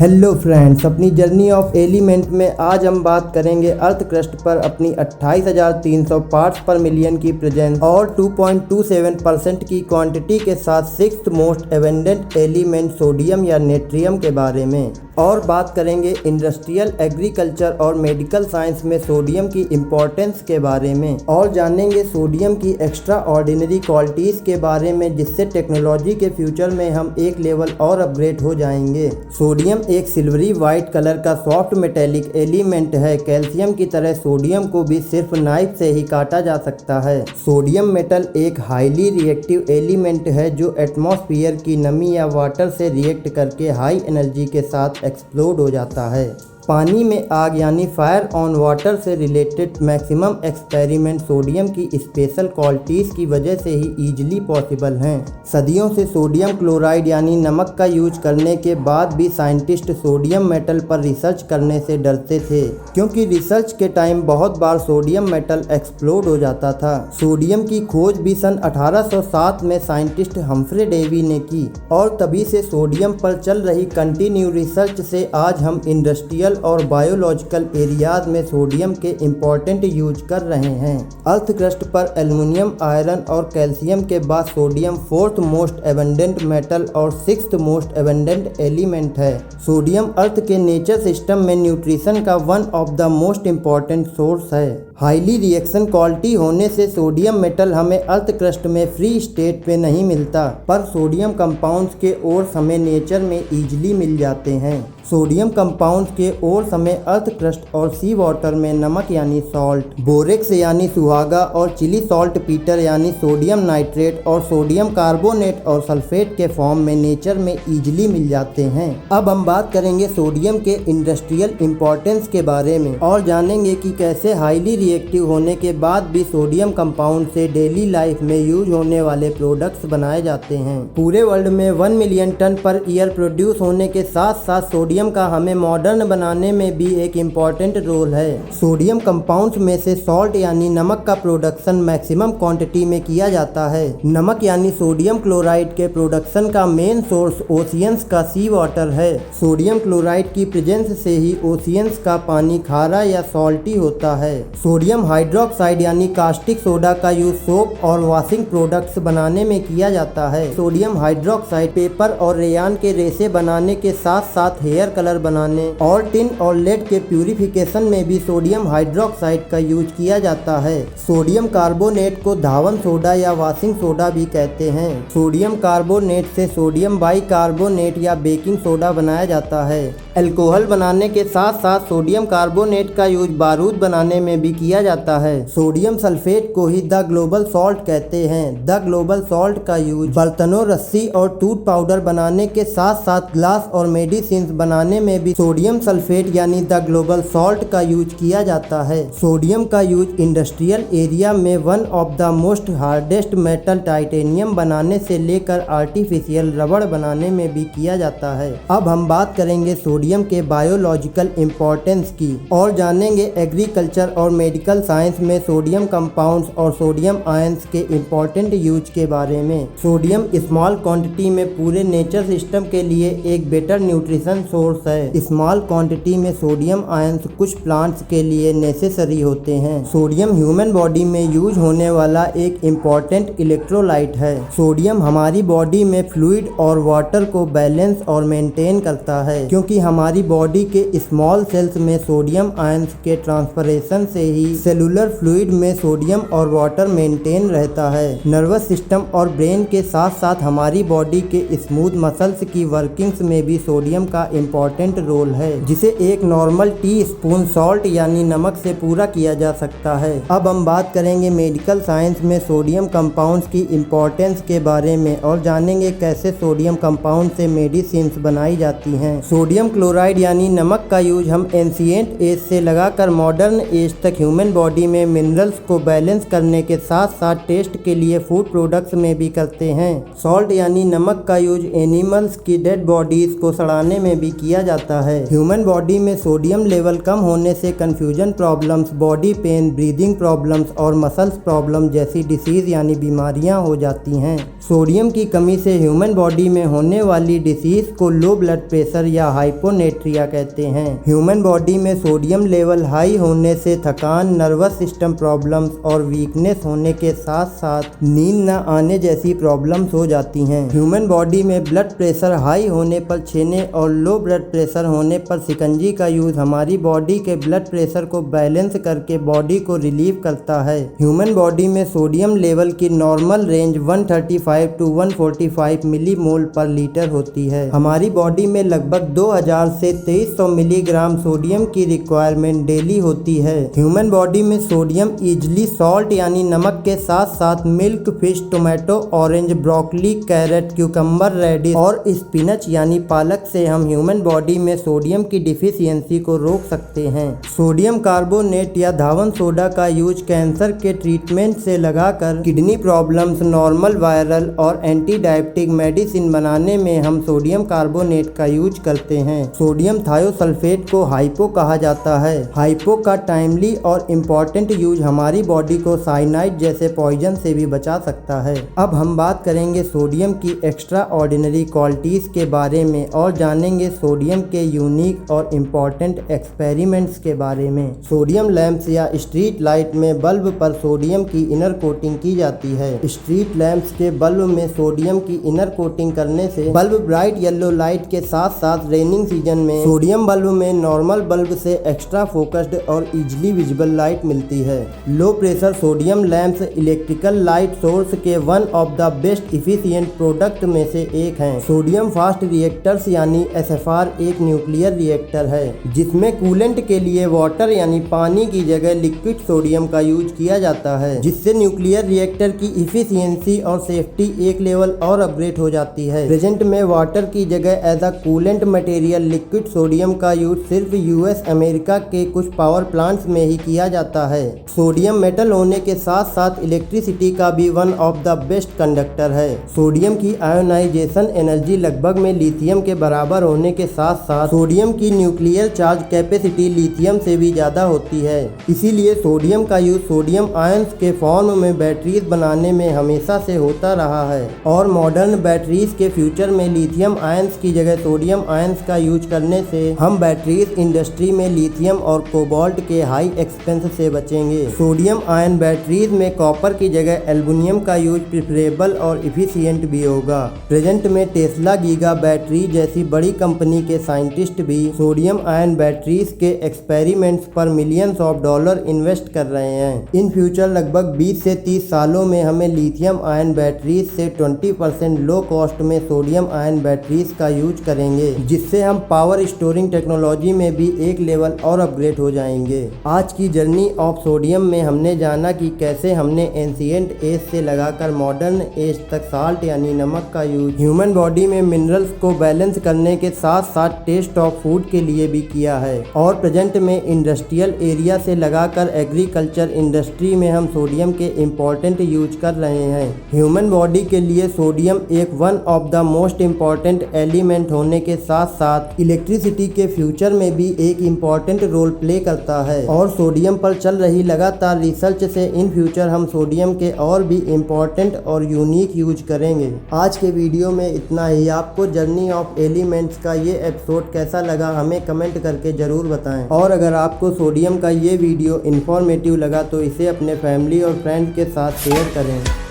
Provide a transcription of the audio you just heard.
Hello friends, अपनी journey of element में आज हम बात करेंगे अर्थ क्रस्ट पर अपनी 28,300 पार्ट्स पर मिलियन की प्रेजेंस और 2.27% की क्वांटिटी के साथ sixth most abundant element sodium या नेट्रियम के बारे में। और बात करेंगे इंडस्ट्रियल, एग्रीकल्चर और मेडिकल साइंस में सोडियम की इम्पोर्टेंस के बारे में और जानेंगे सोडियम की एक्स्ट्रा ऑर्डिनरी क्वालिटीज़ के बारे में, जिससे टेक्नोलॉजी के फ्यूचर में हम एक लेवल और अपग्रेड हो जाएंगे। सोडियम एक सिल्वरी वाइट कलर का सॉफ्ट मेटेलिक एलिमेंट है। कैल्शियम की तरह सोडियम को भी सिर्फ नाइफ से ही काटा जा सकता है। सोडियम मेटल एक हाईली रिएक्टिव एलिमेंट है जो एटमॉस्फेयर की नमी या वाटर से रिएक्ट करके हाई एनर्जी के साथ एक्सप्लोड हो जाता है। पानी में आग यानी फायर ऑन वाटर से रिलेटेड मैक्सिमम एक्सपेरिमेंट सोडियम की स्पेशल क्वालिटीज़ की वजह से ही ईजिली पॉसिबल हैं। सदियों से सोडियम क्लोराइड यानी नमक का यूज करने के बाद भी साइंटिस्ट सोडियम मेटल पर रिसर्च करने से डरते थे, क्योंकि रिसर्च के टाइम बहुत बार सोडियम मेटल एक्सप्लोड हो जाता था। सोडियम की खोज भी सन 1807 में साइंटिस्ट हम्फ्रे डेवी ने की और तभी से सोडियम पर चल रही कंटिन्यू रिसर्च से आज हम इंडस्ट्रियल और बायोलॉजिकल एरियाज में सोडियम के इम्पोर्टेंट यूज कर रहे हैं। अर्थ क्रस्ट पर एल्युमिनियम, आयरन और कैल्शियम के बाद sodium fourth most abundant metal और सिक्स्थ मोस्ट एबंडेंट एलिमेंट है। सोडियम अर्थ के नेचर सिस्टम में न्यूट्रिशन का one of the most important source है। हाईली रिएक्शन क्वालिटी होने से सोडियम मेटल हमें अर्थ क्रस्ट में फ्री स्टेट में नहीं मिलता, पर सोडियम कंपाउंड्स के ओर्स हमें नेचर में ईजिली मिल जाते हैं। सोडियम कंपाउंड्स के ओर्स हमें अर्थ क्रस्ट और सी वाटर में नमक यानी सॉल्ट, बोरेक्स यानी सुहागा और चिली सॉल्ट पीटर यानी सोडियम नाइट्रेट और सोडियम कार्बोनेट और सल्फेट के फॉर्म में नेचर में ईजिली मिल जाते हैं। अब हम बात करेंगे सोडियम के इंडस्ट्रियल इम्पोर्टेंस के बारे में और जानेंगे कि कैसे हाईली रिएक्टिव होने के बाद भी सोडियम कंपाउंड से डेली लाइफ में यूज होने वाले प्रोडक्ट्स बनाए जाते हैं। पूरे वर्ल्ड में 1 million ton per year produce होने के साथ साथ सोडियम का हमें मॉडर्न बनाने में भी एक इम्पॉर्टेंट रोल है। सोडियम कंपाउंड्स में से सॉल्ट यानी नमक का प्रोडक्शन मैक्सिमम क्वांटिटी में किया जाता है। नमक यानी सोडियम क्लोराइड के प्रोडक्शन का मेन सोर्स ओशियंस का सी वाटर है। सोडियम क्लोराइड की प्रेजेंस से ही ओशियंस का पानी खारा या सॉल्टी होता है। सोडियम हाइड्रोक्साइड यानी कास्टिक सोडा का यूज सोप और वॉशिंग प्रोडक्ट्स बनाने में किया जाता है। सोडियम हाइड्रोक्साइड पेपर और रेयान के रेसे बनाने के साथ साथ हेयर कलर बनाने और टिन और लेड के प्यूरिफिकेशन में भी सोडियम हाइड्रोक्साइड का यूज किया जाता है। सोडियम कार्बोनेट को धावन सोडा या वॉशिंग सोडा भी कहते हैं। सोडियम कार्बोनेट से सोडियम बाइकार्बोनेट या बेकिंग सोडा बनाया जाता है। अल्कोहल बनाने के साथ साथ सोडियम कार्बोनेट का यूज बारूद बनाने में भी किया जाता है। सोडियम सल्फेट को ही द ग्लोबल सॉल्ट कहते हैं। द ग्लोबल सॉल्ट का यूज बर्तनों, रस्सी और टूथ पाउडर बनाने के साथ साथ ग्लास और मेडिसिन बनाने में भी सोडियम सल्फेट यानी द ग्लोबल सॉल्ट का यूज किया जाता है। सोडियम का यूज इंडस्ट्रियल एरिया में one of the most hardest metal titanium बनाने से लेकर आर्टिफिशियल रबड़ बनाने में भी किया जाता है। अब हम बात करेंगे सोडियम के बायोलॉजिकल इम्पोर्टेंस की और जानेंगे एग्रीकल्चर और मेडिकल साइंस में सोडियम कंपाउंड्स और सोडियम आयंस के इम्पोर्टेंट यूज के बारे में। सोडियम स्मॉल क्वांटिटी में पूरे नेचर सिस्टम के लिए एक बेटर न्यूट्रिशन सोर्स है। स्मॉल क्वांटिटी में सोडियम आयंस कुछ प्लांट्स के लिए नेसेसरी होते हैं। सोडियम ह्यूमन बॉडी में यूज होने वाला एक इम्पॉर्टेंट इलेक्ट्रोलाइट है। सोडियम हमारी बॉडी में फ्लूइड और वाटर को बैलेंस और मेंटेन करता है, क्योंकि हमारी बॉडी के स्मॉल सेल्स में सोडियम आयंस के ट्रांसफरेशन से ही सेलुलर फ्लूइड में सोडियम और वाटर मेंटेन रहता है। नर्वस सिस्टम और ब्रेन के साथ साथ हमारी बॉडी के स्मूथ मसल्स की वर्किंग्स में भी सोडियम का इम्पोर्टेंट रोल है, जिसे एक नॉर्मल टी स्पून सॉल्ट यानी नमक से पूरा किया जा सकता है। अब हम बात करेंगे मेडिकल साइंस में सोडियम कंपाउंड्स की इम्पोर्टेंस के बारे में और जानेंगे कैसे सोडियम कंपाउंड से मेडिसिन बनाई जाती हैं। सोडियम क्लोराइड यानी नमक का यूज हम एंशिएंट एज से लगाकर मॉडर्न एज तक ह्यूमन बॉडी में मिनरल्स को बैलेंस करने के साथ साथ टेस्ट के लिए फूड प्रोडक्ट्स में भी करते हैं। सॉल्ट यानी नमक का यूज एनिमल्स की डेड बॉडीज को सड़ाने में भी किया जाता है। ह्यूमन बॉडी में सोडियम लेवल कम होने से confusion problems, body pain, breathing problems और मसल्स प्रॉब्लम जैसी डिसीज यानी बीमारियां हो जाती हैं। सोडियम की कमी से ह्यूमन बॉडी में होने वाली डिसीज को लो ब्लड प्रेशर या हाइपो हाइपोनेट्रिया कहते हैं। ह्यूमन बॉडी में सोडियम लेवल हाई होने से थकान, नर्वस सिस्टम प्रॉब्लम्स और वीकनेस होने के साथ साथ नींद न आने जैसी प्रॉब्लम्स हो जाती हैं। ह्यूमन बॉडी में ब्लड प्रेशर हाई होने पर छेने और लो ब्लड प्रेशर होने पर शिकंजी का यूज हमारी बॉडी के ब्लड प्रेशर को बैलेंस करके बॉडी को रिलीव करता है। ह्यूमन बॉडी में सोडियम लेवल की normal range 135 to 145 millimole per litre होती है। हमारी बॉडी में लगभग 2000 से 2300 मिलीग्राम सोडियम की रिक्वायरमेंट डेली होती है। ह्यूमन बॉडी में सोडियम इजली सॉल्ट यानी नमक के साथ साथ milk, fish, tomato, orange, broccoli, carrot, cucumber, radish और स्पिनच यानी पालक से हम ह्यूमन बॉडी में सोडियम की डिफिशियंसी को रोक सकते हैं। सोडियम कार्बोनेट या धावन सोडा का यूज कैंसर के ट्रीटमेंट से लगाकर किडनी प्रॉब्लम्स, नॉर्मल वायरल और एंटी डायबिटिक मेडिसिन बनाने में हम सोडियम कार्बोनेट का यूज करते हैं। सोडियम थायोसल्फेट को हाइपो कहा जाता है। हाइपो का टाइमली और इम्पोर्टेंट यूज हमारी बॉडी को साइनाइड जैसे पॉइजन से भी बचा सकता है। अब हम बात करेंगे सोडियम की एक्स्ट्रा ऑर्डिनरी क्वालिटीज के बारे में और जानेंगे सोडियम के यूनिक और इम्पोर्टेंट एक्सपेरिमेंट्स के बारे में। सोडियम लैंप्स या स्ट्रीट लाइट में बल्ब पर सोडियम की इनर कोटिंग की जाती है। स्ट्रीट लैंप्स के बल्ब में सोडियम की इनर कोटिंग करने से बल्ब ब्राइट येलो लाइट के साथ साथ रेनिंग सीजन में सोडियम बल्ब में नॉर्मल बल्ब से एक्स्ट्रा फोकस्ड और इजिली विजिबल लाइट मिलती है। Low pressure sodium lamps electrical light source के one of the best efficient product में से एक हैं। सोडियम फास्ट रिएक्टर्स यानी SFR एक न्यूक्लियर रिएक्टर है जिसमें कूलेंट के लिए वाटर यानी पानी की जगह लिक्विड सोडियम का यूज किया जाता है, जिससे न्यूक्लियर रिएक्टर की इफिशियंसी और सेफ्टी एक लेवल और अपग्रेड हो जाती है। प्रेजेंट में वाटर की जगह as a coolant material liquid sodium का यूज सिर्फ US अमेरिका के कुछ पावर प्लांट्स में ही किया जाता है। सोडियम मेटल होने के साथ साथ इलेक्ट्रिसिटी का भी one of the best conductor है। सोडियम की आयोनाइजेशन एनर्जी लगभग में लिथियम के बराबर होने के साथ साथ सोडियम की न्यूक्लियर चार्ज कैपेसिटी लिथियम से भी ज्यादा होती है। इसीलिए सोडियम का यूज सोडियम आयंस के फॉर्म में बैटरीज बनाने में हमेशा से होता रहा है और मॉडर्न बैटरीज के फ्यूचर में लिथियम आयंस की जगह सोडियम आयंस का यूज करने से हम बैटरीज इंडस्ट्री में लिथियम और कोबाल्ट के हाई एक्सपेंस से बचेंगे। सोडियम आयन बैटरीज में कॉपर की जगह एल्युमिनियम का यूज प्रेफरेबल और इफिशिएंट भी होगा। प्रेजेंट में टेस्ला, गीगा बैटरी जैसी बड़ी कंपनी के साइंटिस्ट भी सोडियम आयन बैटरीज के एक्सपेरिमेंट्स पर मिलियंस ऑफ डॉलर इन्वेस्ट कर रहे हैं। इन फ्यूचर लगभग 20 से 30 सालों में हमें लिथियम आयन बैटरीज से 20% लो कॉस्ट में सोडियम आयन बैटरीज का यूज करेंगे, जिससे हम पावर स्टोरिंग टेक्नोलॉजी में भी एक लेवल और अपग्रेड हो जाएंगे। आज की जर्नी ऑफ सोडियम में हमने जाना कि कैसे हमने एंशिएंट एज से लगाकर मॉडर्न एज तक साल्ट यानी नमक का यूज ह्यूमन बॉडी में मिनरल्स को बैलेंस करने के साथ साथ टेस्ट ऑफ फूड के लिए भी किया है और प्रेजेंट में इंडस्ट्रियल एरिया से लगाकर एग्रीकल्चर इंडस्ट्री में हम सोडियम के इम्पोर्टेंट यूज कर रहे हैं। ह्यूमन बॉडी के लिए सोडियम एक one of the most important element होने के साथ साथ इलेक्ट्रिसिटी के फ्यूचर में भी एक इम्पोर्टेंट रोल प्ले करता है और सोडियम पर चल रही लगातार रिसर्च से इन फ्यूचर हम सोडियम के और भी इम्पोर्टेंट और यूनिक यूज करेंगे। आज के वीडियो में इतना ही। आपको जर्नी ऑफ एलिमेंट्स का ये एपिसोड कैसा लगा हमें कमेंट करके जरूर बताएं और अगर आपको सोडियम का ये वीडियो इन्फॉर्मेटिव लगा तो इसे अपने फैमिली और फ्रेंड के साथ शेयर करें।